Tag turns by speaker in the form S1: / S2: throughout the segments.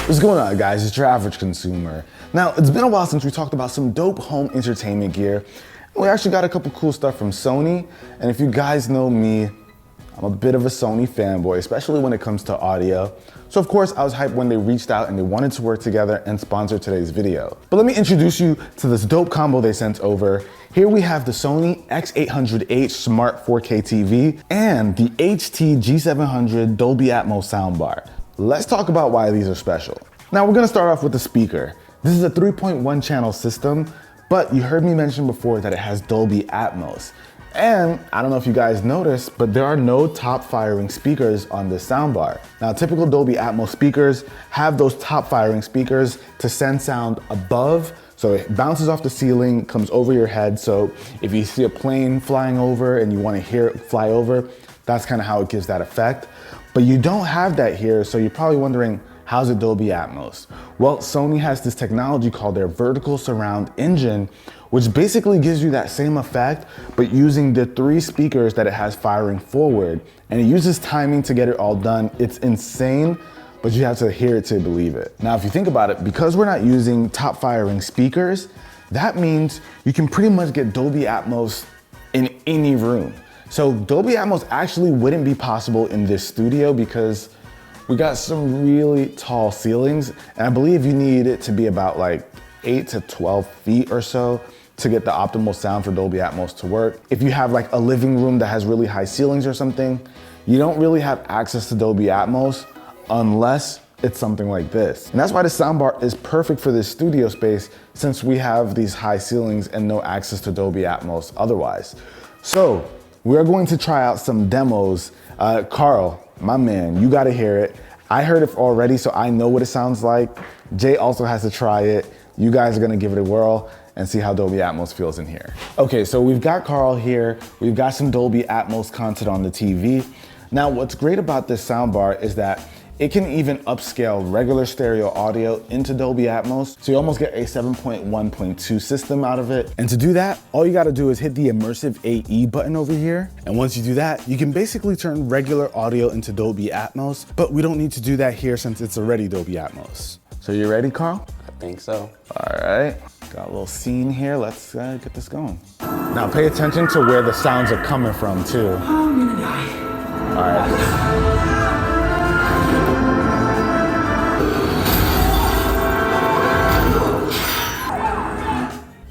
S1: What's going on, guys? It's your average consumer. Now, it's been a while since we talked about some dope home entertainment gear. We actually got a couple cool stuff from Sony, and if you guys know me, I'm a bit of a Sony fanboy, especially when it comes to audio. So of course, I was hyped when they reached out and they wanted to work together and sponsor today's video. But let me introduce you to this dope combo they sent over. Here we have the Sony X800H Smart 4K TV and the HT G700 Dolby Atmos soundbar. Let's talk about why these are special. Now we're gonna start off with the speaker. This is a 3.1 channel system, but you heard me mention before that it has Dolby Atmos. And I don't know if you guys noticed, but there are no top firing speakers on this soundbar. Now, typical Dolby Atmos speakers have those top firing speakers to send sound above, so it bounces off the ceiling, comes over your head. So if you see a plane flying over and you want to hear it fly over, that's kind of how it gives that effect. But you don't have that here, so you're probably wondering, how's it Dolby Atmos? Well, Sony has this technology called their vertical surround engine, which basically gives you that same effect, but using the 3 speakers that it has firing forward. And it uses timing to get it all done. It's insane, but you have to hear it to believe it. Now, if you think about it, because we're not using top firing speakers, that means you can pretty much get Dolby Atmos in any room. So Dolby Atmos actually wouldn't be possible in this studio because we got some really tall ceilings, and I believe you need it to be about like 8 to 12 feet or so to get the optimal sound for Dolby Atmos to work. If you have like a living room that has really high ceilings or something, you don't really have access to Dolby Atmos unless it's something like this. And that's why the soundbar is perfect for this studio space, since we have these high ceilings and no access to Dolby Atmos otherwise. So we're going to try out some demos. Carl, my man, you gotta hear it. I heard it already, so I know what it sounds like. Jay also has to try it. You guys are gonna give it a whirl and see how Dolby Atmos feels in here. Okay, so we've got Carl here. We've got some Dolby Atmos content on the TV. Now, what's great about this soundbar is that it can even upscale regular stereo audio into Dolby Atmos, so you almost get a 7.1.2 system out of it. And to do that, all you gotta do is hit the immersive AE button over here. And once you do that, you can basically turn regular audio into Dolby Atmos, but we don't need to do that here since it's already Dolby Atmos. So you ready, Carl?
S2: I think so.
S1: All right, got a little scene here. Let's get this going. Now pay attention to where the sounds are coming from too. All right.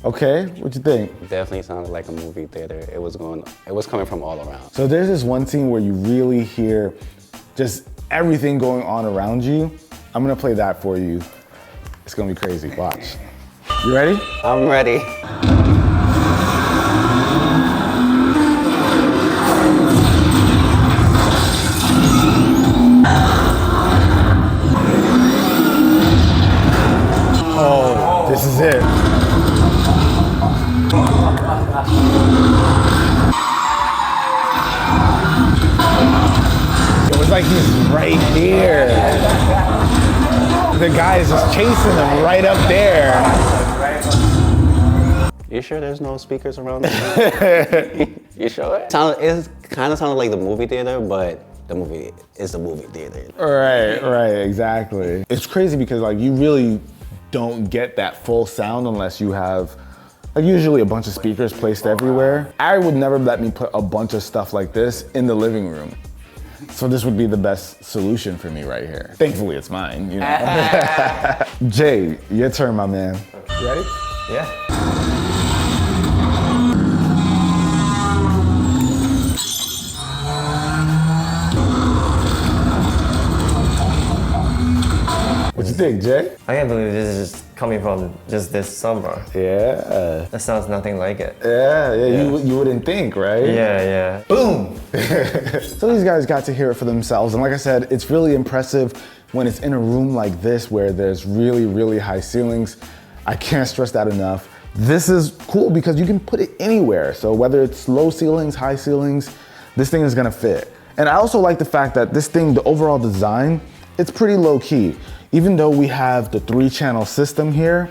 S1: Okay, what you think?
S2: Definitely sounded like a movie theater. It was coming from all around.
S1: So there's this one scene where you really hear just everything going on around you. I'm gonna play that for you. It's gonna be crazy, watch. You ready?
S2: I'm ready.
S1: Oh, this is it. It was like he's right here. The guy is just chasing him right up there.
S2: You sure there's no speakers around there? You sure? It kind of sounded like the movie theater, but the movie is the movie theater.
S1: Right, exactly. It's crazy because like you really don't get that full sound unless you have like usually a bunch of speakers placed everywhere. I would never let me put a bunch of stuff like this in the living room. So this would be the best solution for me right here. Thankfully it's mine, you know. Jay, your turn, my man.
S3: You ready? Yeah.
S1: What you think, Jay?
S3: I can't believe this is just coming from just this soundbar.
S1: Yeah.
S3: That sounds nothing like it.
S1: Yeah. You wouldn't think, right?
S3: Yeah.
S1: Boom! So these guys got to hear it for themselves. And like I said, it's really impressive when it's in a room like this where there's really, really high ceilings. I can't stress that enough. This is cool because you can put it anywhere. So whether it's low ceilings, high ceilings, this thing is gonna fit. And I also like the fact that this thing, the overall design, it's pretty low key. Even though we have the 3-channel system here,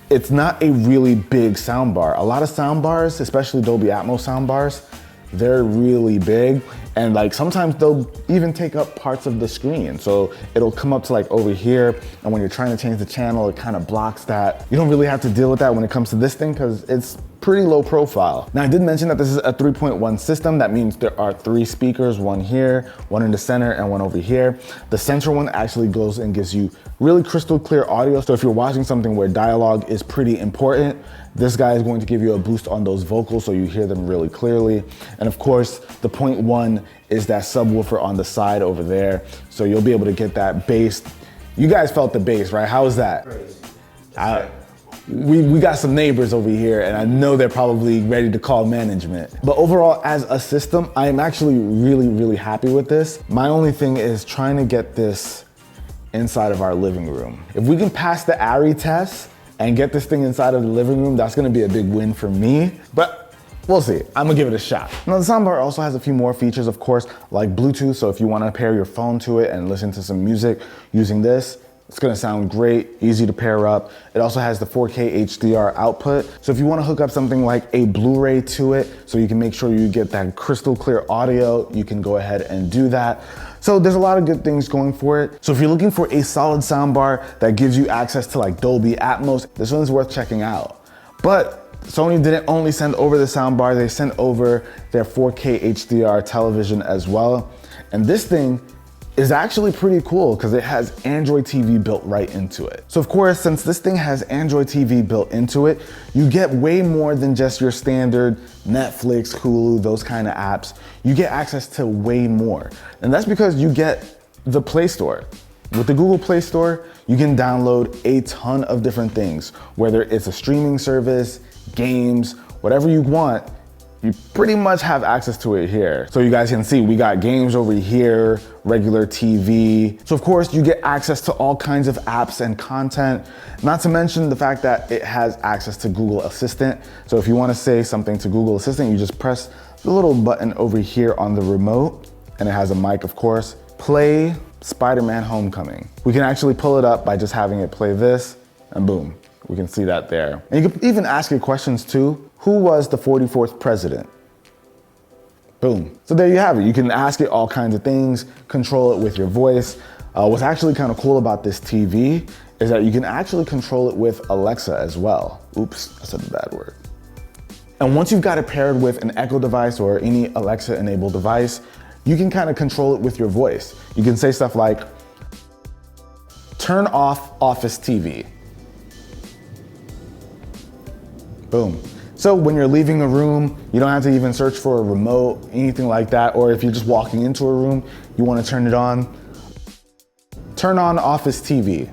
S1: it's not a really big soundbar. A lot of soundbars, especially Dolby Atmos soundbars, they're really big, and like sometimes they'll even take up parts of the screen. So it'll come up to like over here, and when you're trying to change the channel, it kind of blocks that. You don't really have to deal with that when it comes to this thing because it's pretty low profile. Now I did mention that this is a 3.1 system. That means there are 3 speakers, one here, one in the center, and one over here. The center one actually goes and gives you really crystal clear audio. So if you're watching something where dialogue is pretty important, this guy is going to give you a boost on those vocals so you hear them really clearly. And of course, the 0.1 is that subwoofer on the side over there. So you'll be able to get that bass. You guys felt the bass, right? How was that? We got some neighbors over here and I know they're probably ready to call management. But overall, as a system, I am actually really happy with this. My only thing is trying to get this inside of our living room. If we can pass the ARRI test and get this thing inside of the living room, that's gonna be a big win for me. But we'll see, I'm gonna give it a shot. Now the soundbar also has a few more features, of course, like Bluetooth. So if you wanna pair your phone to it and listen to some music using this, it's gonna sound great, easy to pair up. It also has the 4K HDR output. So if you wanna hook up something like a Blu-ray to it, so you can make sure you get that crystal clear audio, you can go ahead and do that. So there's a lot of good things going for it. So if you're looking for a solid soundbar that gives you access to like Dolby Atmos, this one's worth checking out. But Sony didn't only send over the soundbar, they sent over their 4K HDR television as well. And this thing is actually pretty cool because it has Android TV built right into it. So of course, since this thing has Android TV built into it, you get way more than just your standard Netflix, Hulu, those kind of apps. You get access to way more. And that's because you get the Play Store. With the Google Play Store, you can download a ton of different things, whether it's a streaming service, games, whatever you want. You pretty much have access to it here. So you guys can see we got games over here, regular TV. So of course you get access to all kinds of apps and content, not to mention the fact that it has access to Google Assistant. So if you wanna say something to Google Assistant, you just press the little button over here on the remote, and it has a mic, of course. Play Spider-Man Homecoming. We can actually pull it up by just having it play this, and boom, we can see that there. And you can even ask it questions too. Who was the 44th president? Boom. So there you have it. You can ask it all kinds of things, control it with your voice. What's actually kind of cool about this TV is that you can actually control it with Alexa as well. Oops, I said a bad word. And once you've got it paired with an Echo device or any Alexa enabled device, you can kind of control it with your voice. You can say stuff like, turn off Office TV. Boom. So when you're leaving a room, you don't have to even search for a remote, anything like that. Or if you're just walking into a room, you want to turn it on. Turn on Office TV.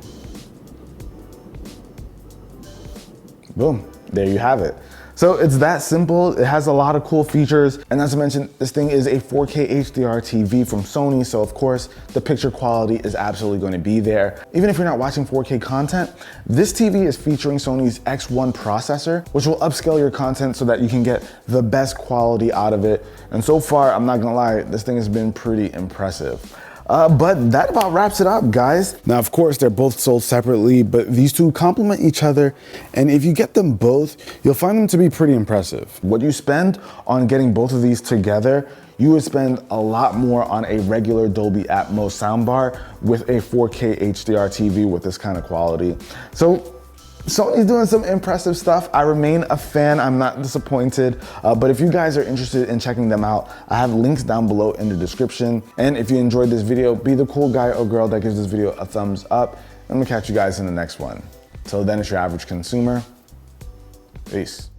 S1: Boom, there you have it. So it's that simple. It has a lot of cool features. And as I mentioned, this thing is a 4K HDR TV from Sony. So of course, the picture quality is absolutely going to be there. Even if you're not watching 4K content, this TV is featuring Sony's X1 processor, which will upscale your content so that you can get the best quality out of it. And so far, I'm not gonna lie, this thing has been pretty impressive. But that about wraps it up, guys. Now, of course, they're both sold separately, but these two complement each other. And if you get them both, you'll find them to be pretty impressive. What you spend on getting both of these together, you would spend a lot more on a regular Dolby Atmos soundbar with a 4K HDR TV with this kind of quality. So Sony's doing some impressive stuff. I remain a fan, I'm not disappointed. But if you guys are interested in checking them out, I have links down below in the description. And if you enjoyed this video, be the cool guy or girl that gives this video a thumbs up. I'm gonna catch you guys in the next one. Till then, it's your average consumer. Peace.